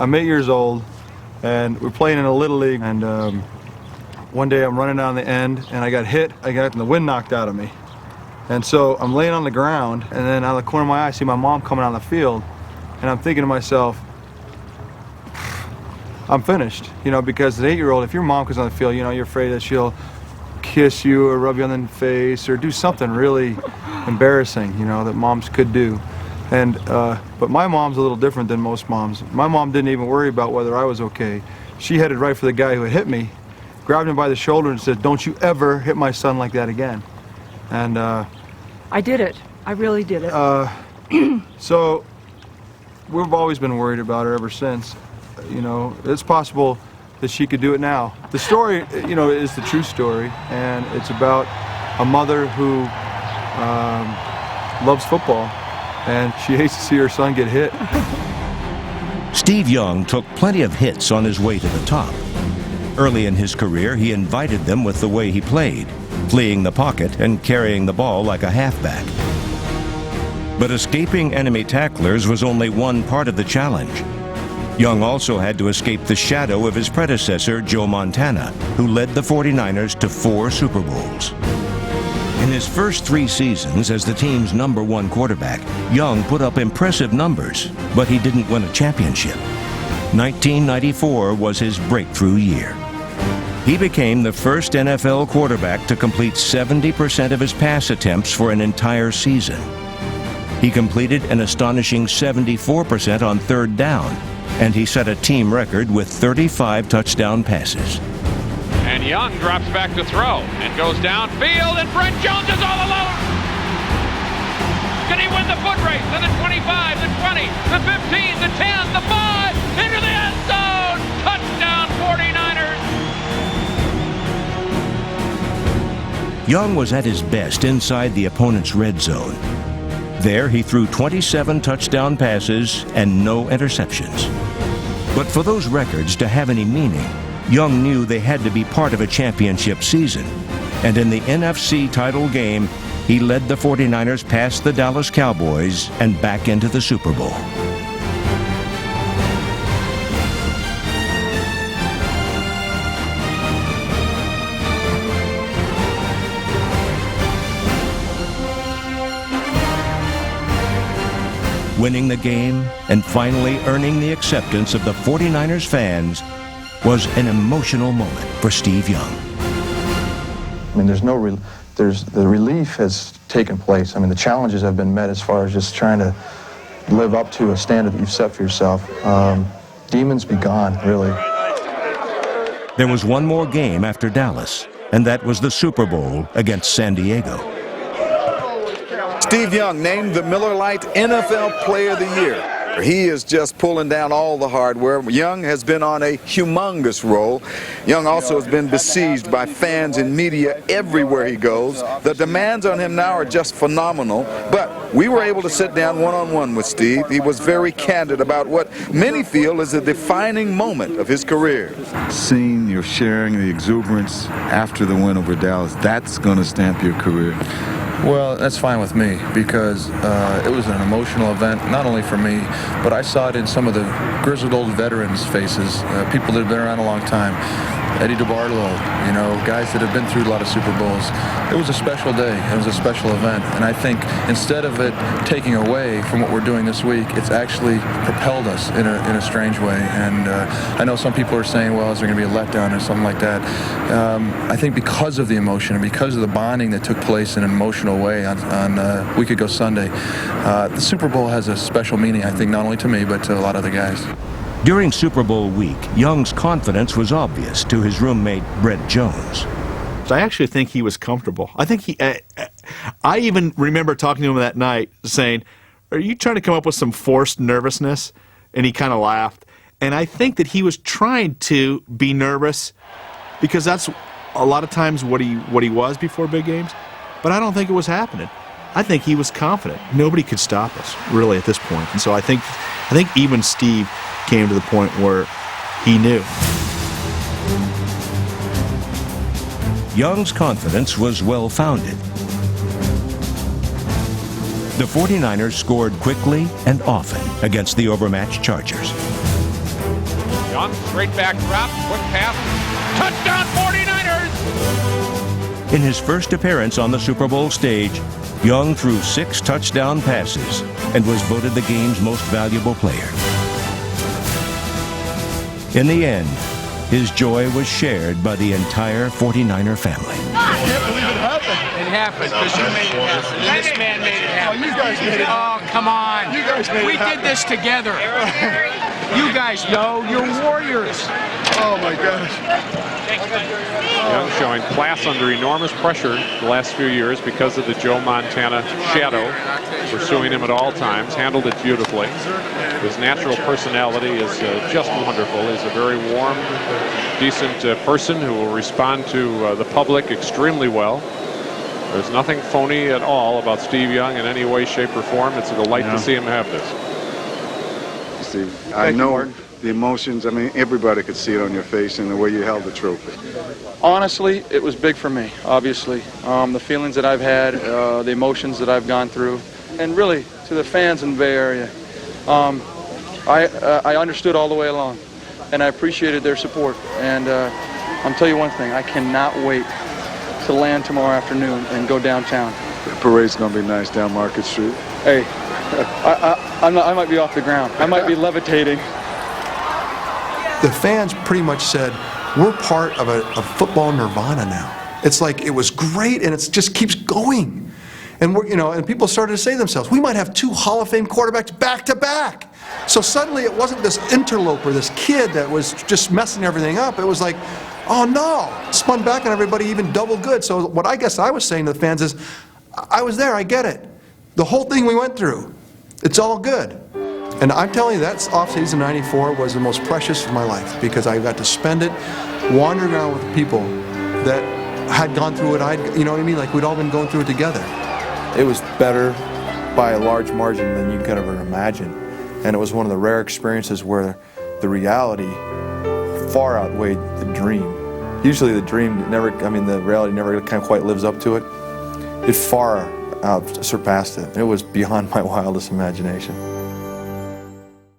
I'm 8 years old, and we're playing in a Little League, and one day I'm running down the end, and I got hit. I got the wind knocked out of me. And so I'm laying on the ground, and then out of the corner of my eye, I see my mom coming on the field, and I'm thinking to myself, I'm finished, you know, because as an 8-year-old, if your mom comes on the field, you know, you're afraid that she'll kiss you or rub you on the face or do something really embarrassing, you know, that moms could do. And but my mom's a little different than most moms. My mom didn't even worry about whether I was okay. She headed right for the guy who had hit me, grabbed him by the shoulder and said, "Don't you ever hit my son like that again." And I did it. I really did it. So we've always been worried about her ever since. You know, it's possible that she could do it now. The story, you know, is the true story, and it's about a mother who loves football, and she hates to see her son get hit. Steve Young took plenty of hits on his way to the top. Early in his career, he invited them with the way he played, fleeing the pocket and carrying the ball like a halfback. But escaping enemy tacklers was only one part of the challenge. Young also had to escape the shadow of his predecessor, Joe Montana, who led the 49ers to 4 Super Bowls. In his first 3 seasons as the team's #1 quarterback, Young put up impressive numbers, but he didn't win a championship. 1994 was his breakthrough year. He became the first NFL quarterback to complete 70% of his pass attempts for an entire season. He completed an astonishing 74% on 3rd down, and he set a team record with 35 touchdown passes. And Young drops back to throw and goes downfield, and Brent Jones is all alone. Can he win the foot race? To the 25, the 20, the 15, the 10, the 5, into the end zone. Touchdown 49ers. Young was at his best inside the opponent's red zone. There, he threw 27 touchdown passes and no interceptions. But for those records to have any meaning, Young knew they had to be part of a championship season. And in the NFC title game, he led the 49ers past the Dallas Cowboys and back into the Super Bowl. Winning the game and finally earning the acceptance of the 49ers fans was an emotional moment for Steve Young. I mean, the relief has taken place. I mean, the challenges have been met as far as just trying to live up to a standard that you've set for yourself. Demons be gone, really. There was one more game after Dallas, and that was the Super Bowl against San Diego. Steve Young named the Miller Lite NFL Player of the Year. He is just pulling down all the hardware. Young has been on a humongous roll. Young also has been besieged by fans and media everywhere he goes. The demands on him now are just phenomenal, but we were able to sit down one-on-one with Steve. He was very candid about what many feel is a defining moment of his career. Seeing your sharing the exuberance after the win over Dallas, that's going to stamp your career. Well, that's fine with me because it was an emotional event, not only for me, but I saw it in some of the grizzled old veterans' faces, people that have been around a long time. Eddie DeBartolo, you know, guys that have been through a lot of Super Bowls. It was a special day. It was a special event. And I think instead of it taking away from what we're doing this week, it's actually propelled us in a strange way. And I know some people are saying, well, is there going to be a letdown or something like that? I think because of the emotion and because of the bonding that took place in an emotional way on a week ago Sunday, the Super Bowl has a special meaning, I think, not only to me, but to a lot of the guys. During Super Bowl week, Young's confidence was obvious to his roommate, Brent Jones. I actually think he was comfortable. I think I even remember talking to him that night saying, "Are you trying to come up with some forced nervousness?" And he kind of laughed. And I think that he was trying to be nervous because that's a lot of times what he was before big games. But I don't think it was happening. I think he was confident. Nobody could stop us, really, at this point. And so I think even Steve came to the point where he knew. Young's confidence was well-founded. The 49ers scored quickly and often against the overmatched Chargers. Young, straight back drop, quick pass, touchdown 49ers! In his first appearance on the Super Bowl stage, Young threw 6 touchdown passes and was voted the game's most valuable player. In the end, his joy was shared by the entire 49er family. It happened because you made it happen. And this man made it happen. Oh, you guys made it happen. Oh, come on. You guys made we it happen. did this together. You guys know you're warriors. Oh my gosh. Young showing class under enormous pressure the last few years because of the Joe Montana shadow pursuing him at all times. Handled it beautifully. His natural personality is just wonderful. He's a very warm, decent person who will respond to the public extremely well. There's nothing phony at all about Steve Young in any way, shape, or form. It's a delight to see him have this. Steve, I know the emotions. I mean, everybody could see it on your face and the way you held the trophy. Honestly, it was big for me, obviously. The feelings that I've had, the emotions that I've gone through, and really to the fans in the Bay Area. I understood all the way along, and I appreciated their support. And I'll tell you one thing, I cannot wait to land tomorrow afternoon and go downtown. The parade's going to be nice down Market Street. Hey, I might be off the ground. I might be levitating. The fans pretty much said, we're part of a football nirvana now. It's like, it was great, and it just keeps going. And we're, and people started to say to themselves, we might have 2 Hall of Fame quarterbacks back to back. So suddenly it wasn't this interloper, this kid that was just messing everything up. It was like, oh no, spun back on everybody even double good. So what I guess I was saying to the fans is, I was there, I get it. The whole thing we went through, it's all good. And I'm telling you, that offseason '94 was the most precious of my life because I got to spend it wandering around with people that had gone through it. You know what I mean? Like we'd all been going through it together. It was better by a large margin than you could ever imagine. And it was one of the rare experiences where the reality far outweighed the dream. Usually the reality never kind of quite lives up to it. It far surpassed it. It was beyond my wildest imagination.